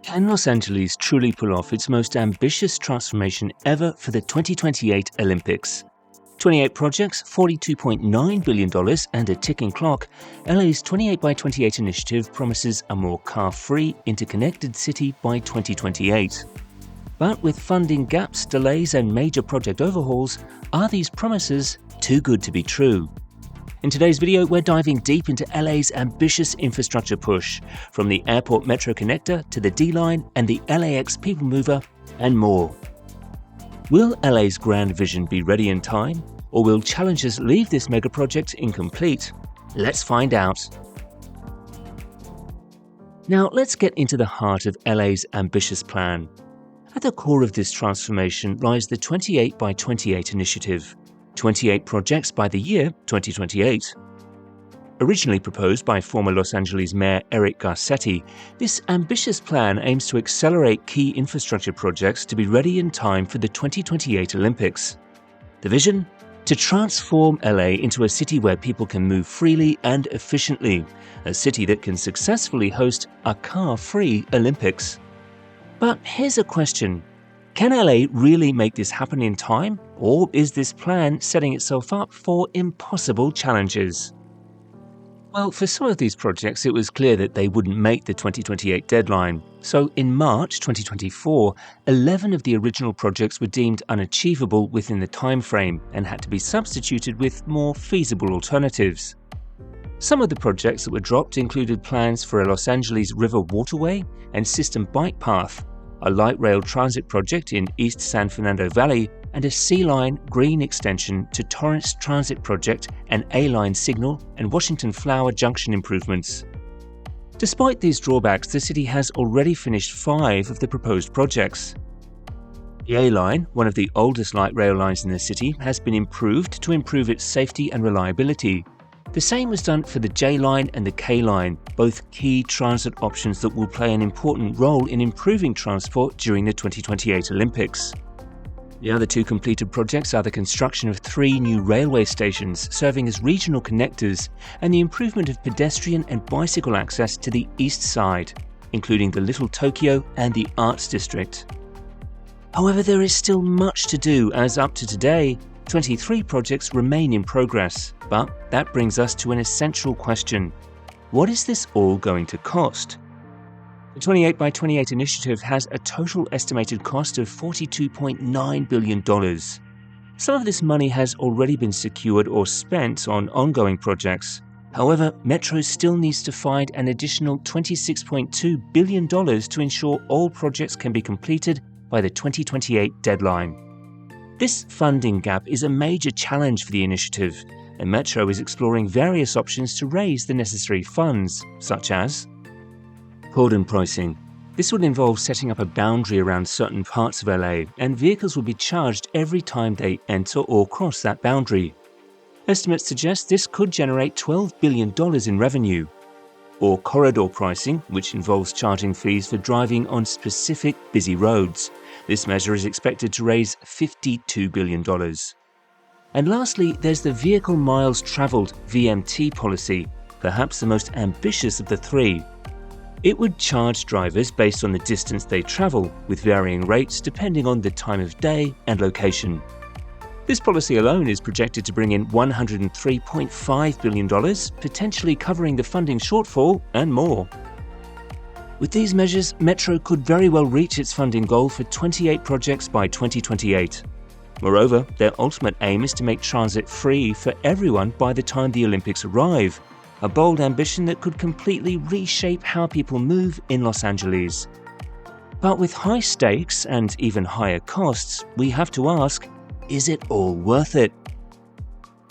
Can Los Angeles truly pull off its most ambitious transformation ever for the 2028 Olympics? 28 projects, $42.9 billion, and a ticking clock, LA's 28 by 28 initiative promises a more car-free, interconnected city by 2028. But with funding gaps, delays, and major project overhauls, are these promises too good to be true? In today's video, we're diving deep into LA's ambitious infrastructure push, from the airport metro connector to the D-Line and the LAX people mover, and more. Will LA's grand vision be ready in time, or will challengers leave this mega project incomplete? Let's find out. Now, let's get into the heart of LA's ambitious plan. At the core of this transformation lies the 28 by 28 initiative, 28 projects by the year 2028. Originally proposed by former Los Angeles Mayor Eric Garcetti, this ambitious plan aims to accelerate key infrastructure projects to be ready in time for the 2028 Olympics. The vision? To transform LA into a city where people can move freely and efficiently, a city that can successfully host a car-free Olympics. But here's a question. Can LA really make this happen in time, or is this plan setting itself up for impossible challenges? Well, for some of these projects, it was clear that they wouldn't make the 2028 deadline. So in March 2024, 11 of the original projects were deemed unachievable within the time frame and had to be substituted with more feasible alternatives. Some of the projects that were dropped included plans for a Los Angeles River waterway and system bike path, a light rail transit project in East San Fernando Valley, and a C-Line green extension to Torrance Transit Project and A-Line signal and Washington Flower Junction improvements. Despite these drawbacks, the city has already finished 5 of the proposed projects. The A-Line, one of the oldest light rail lines in the city, has been improved to improve its safety and reliability. The same was done for the J-Line and the K-Line, both key transit options that will play an important role in improving transport during the 2028 Olympics. The other 2 completed projects are the construction of 3 new railway stations serving as regional connectors and the improvement of pedestrian and bicycle access to the east side, including the Little Tokyo and the Arts District. However, there is still much to do, as up to today, 23 projects remain in progress. But that brings us to an essential question. What is this all going to cost? The 28 by 28 initiative has a total estimated cost of $42.9 billion. Some of this money has already been secured or spent on ongoing projects. However, Metro still needs to find an additional $26.2 billion to ensure all projects can be completed by the 2028 deadline. This funding gap is a major challenge for the initiative, and Metro is exploring various options to raise the necessary funds, such as cordon pricing. This would involve setting up a boundary around certain parts of LA, and vehicles will be charged every time they enter or cross that boundary. Estimates suggest this could generate $12 billion in revenue. Or corridor pricing, which involves charging fees for driving on specific busy roads. This measure is expected to raise $52 billion. And lastly, there's the Vehicle Miles Traveled (VMT) policy, perhaps the most ambitious of the 3. It would charge drivers based on the distance they travel, with varying rates depending on the time of day and location. This policy alone is projected to bring in $103.5 billion, potentially covering the funding shortfall and more. With these measures, Metro could very well reach its funding goal for 28 projects by 2028. Moreover, their ultimate aim is to make transit free for everyone by the time the Olympics arrive, a bold ambition that could completely reshape how people move in Los Angeles. But with high stakes and even higher costs, we have to ask, is it all worth it?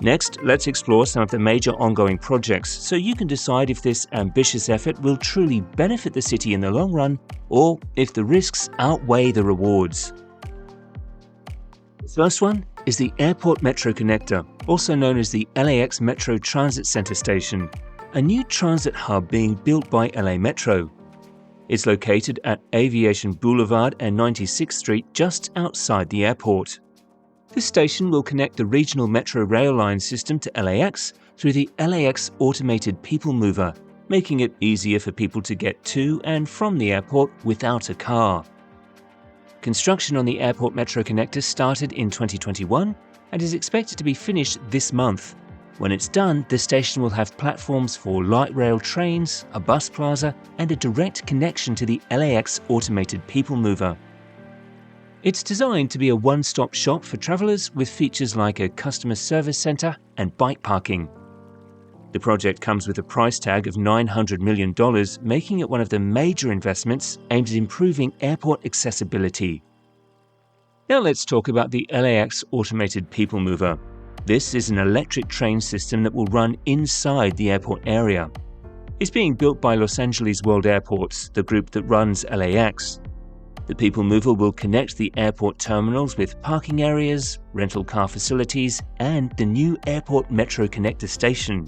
Next, let's explore some of the major ongoing projects so you can decide if this ambitious effort will truly benefit the city in the long run or if the risks outweigh the rewards. The first one is the Airport Metro Connector, also known as the LAX Metro Transit Center Station, a new transit hub being built by LA Metro. It's located at Aviation Boulevard and 96th Street just outside the airport. This station will connect the regional metro rail line system to LAX through the LAX Automated People Mover making it easier for people to get to and from the airport without a car. Construction on the airport metro connector started in 2021 and is expected to be finished this month. When it's done, the station will have platforms for light rail trains, a bus plaza, and a direct connection to the LAX automated people mover. It's designed to be a one-stop shop for travelers with features like a customer service center and bike parking. The project comes with a price tag of $900 million, making it one of the major investments aimed at improving airport accessibility. Now let's talk about the LAX automated people mover. This is an electric train system that will run inside the airport area. It's being built by Los Angeles World Airports, the group that runs LAX. The people mover will connect the airport terminals with parking areas, rental car facilities, and the new airport metro connector station.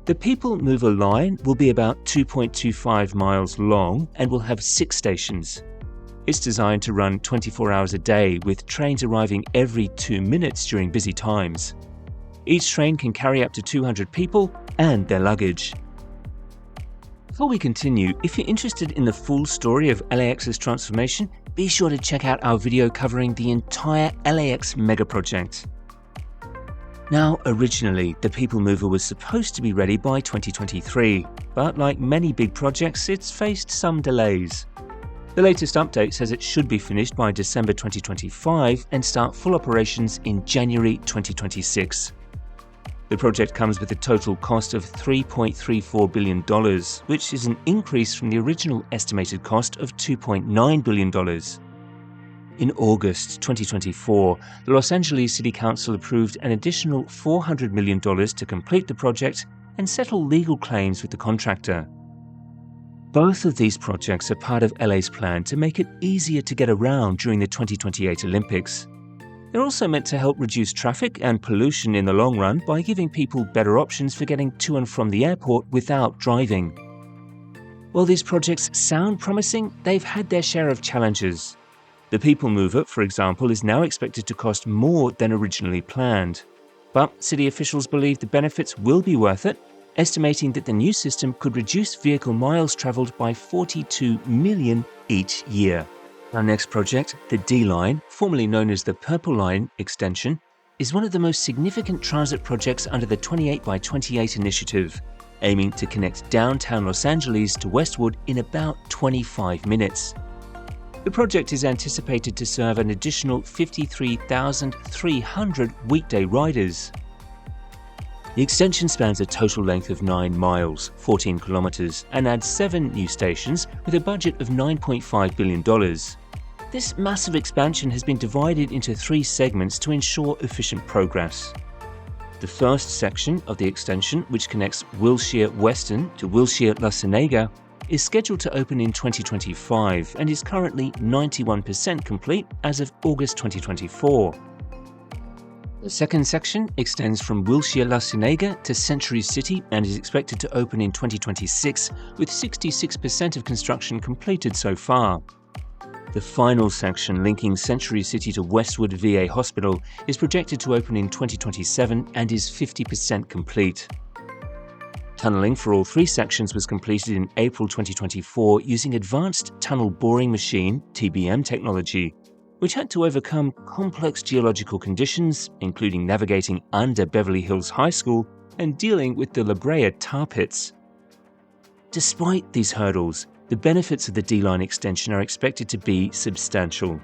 The people mover line will be about 2.25 miles long and will have 6 stations. It's designed to run 24 hours a day, with trains arriving every 2 minutes during busy times. Each train can carry up to 200 people and their luggage. Before we continue, if you're interested in the full story of LAX's transformation, be sure to check out our video covering the entire LAX mega project. Now, originally, the people mover was supposed to be ready by 2023, but like many big projects, it's faced some delays. The latest update says it should be finished by December 2025 and start full operations in January 2026. The project comes with a total cost of $3.34 billion, which is an increase from the original estimated cost of $2.9 billion. In August 2024, the Los Angeles City Council approved an additional $400 million to complete the project and settle legal claims with the contractor. Both of these projects are part of LA's plan to make it easier to get around during the 2028 Olympics. They're also meant to help reduce traffic and pollution in the long run by giving people better options for getting to and from the airport without driving. While these projects sound promising, they've had their share of challenges. The people mover, for example, is now expected to cost more than originally planned. But city officials believe the benefits will be worth it, estimating that the new system could reduce vehicle miles traveled by 42 million each year. Our next project, the D Line, formerly known as the Purple Line extension, is one of the most significant transit projects under the 28 by 28 initiative, aiming to connect downtown Los Angeles to Westwood in about 25 minutes. The project is anticipated to serve an additional 53,300 weekday riders. The extension spans a total length of 9 miles, 14 kilometers, and adds 7 new stations with a budget of $9.5 billion. This massive expansion has been divided into 3 segments to ensure efficient progress. The first section of the extension, which connects Wilshire Weston to Wilshire La Cienega, is scheduled to open in 2025 and is currently 91% complete as of August 2024. The second section extends from Wilshire La Cienega to Century City and is expected to open in 2026, with 66% of construction completed so far. The final section, linking Century City to Westwood VA Hospital, is projected to open in 2027 and is 50% complete. Tunneling for all 3 sections was completed in April 2024 using advanced tunnel boring machine (TBM) technology, which had to overcome complex geological conditions, including navigating under Beverly Hills High School and dealing with the La Brea tar pits. Despite these hurdles, the benefits of the D-Line extension are expected to be substantial.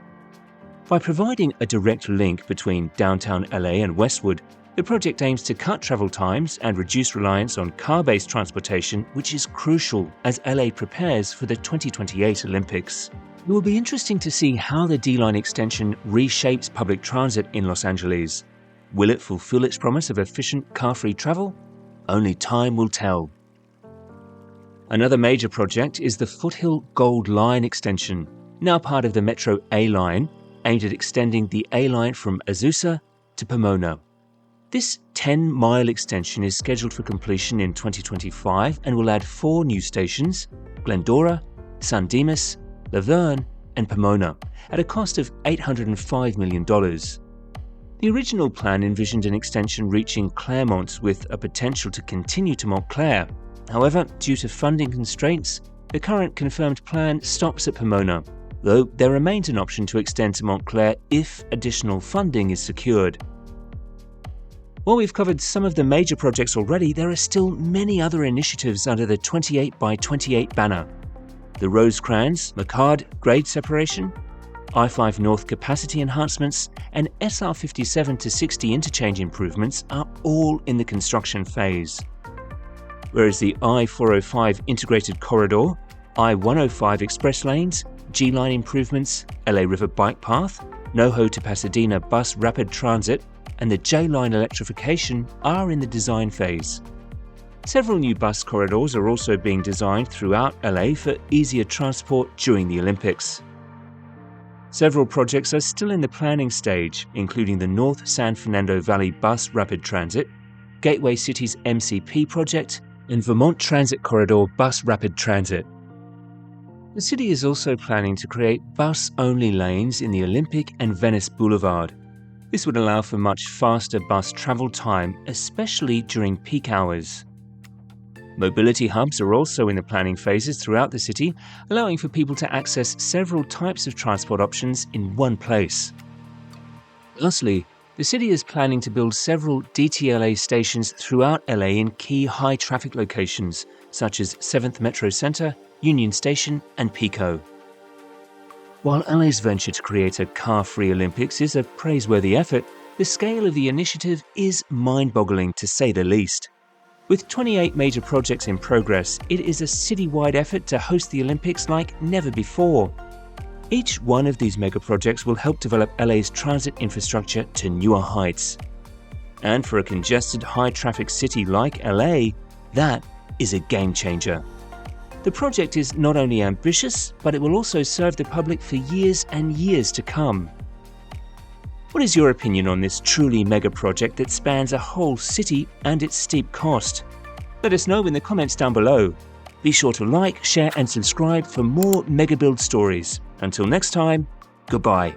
By providing a direct link between downtown LA and Westwood, the project aims to cut travel times and reduce reliance on car-based transportation, which is crucial as LA prepares for the 2028 Olympics. It will be interesting to see how the D-Line extension reshapes public transit in Los Angeles. Will it fulfill its promise of efficient car-free travel? Only time will tell. Another major project is the Foothill Gold Line extension, now part of the Metro A Line, aimed at extending the A Line from Azusa to Pomona. This 10-mile extension is scheduled for completion in 2025 and will add 4 new stations: Glendora, San Dimas, Laverne, and Pomona, at a cost of $805 million. The original plan envisioned an extension reaching Claremont with a potential to continue to Montclair, However, due to funding constraints, the current confirmed plan stops at Pomona, though there remains an option to extend to Montclair if additional funding is secured. While we've covered some of the major projects already, there are still many other initiatives under the 28 by 28 banner. The Rosecrans, Macard grade separation, I-5 North capacity enhancements, and SR 57 to 60 interchange improvements are all in the construction phase. Whereas the I-405 integrated corridor, I-105 express lanes, G-line improvements, LA River bike path, NoHo to Pasadena bus rapid transit, and the J-line electrification are in the design phase. Several new bus corridors are also being designed throughout LA for easier transport during the Olympics. Several projects are still in the planning stage, including the North San Fernando Valley Bus Rapid Transit, Gateway City's MCP project, and Vermont Transit Corridor Bus Rapid Transit. The city is also planning to create bus-only lanes in the Olympic and Venice Boulevard. This would allow for much faster bus travel time, especially during peak hours. Mobility hubs are also in the planning phases throughout the city, allowing for people to access several types of transport options in one place. Lastly, the city is planning to build several DTLA stations throughout LA in key high-traffic locations, such as 7th Metro Center, Union Station, and Pico. While LA's venture to create a car-free Olympics is a praiseworthy effort, the scale of the initiative is mind-boggling to say the least. With 28 major projects in progress, it is a citywide effort to host the Olympics like never before. Each one of these mega projects will help develop LA's transit infrastructure to newer heights. And for a congested, high-traffic city like LA, that is a game changer. The project is not only ambitious, but it will also serve the public for years and years to come. What is your opinion on this truly mega project that spans a whole city and its steep cost? Let us know in the comments down below. Be sure to like, share and subscribe for more mega build stories. Until next time, goodbye.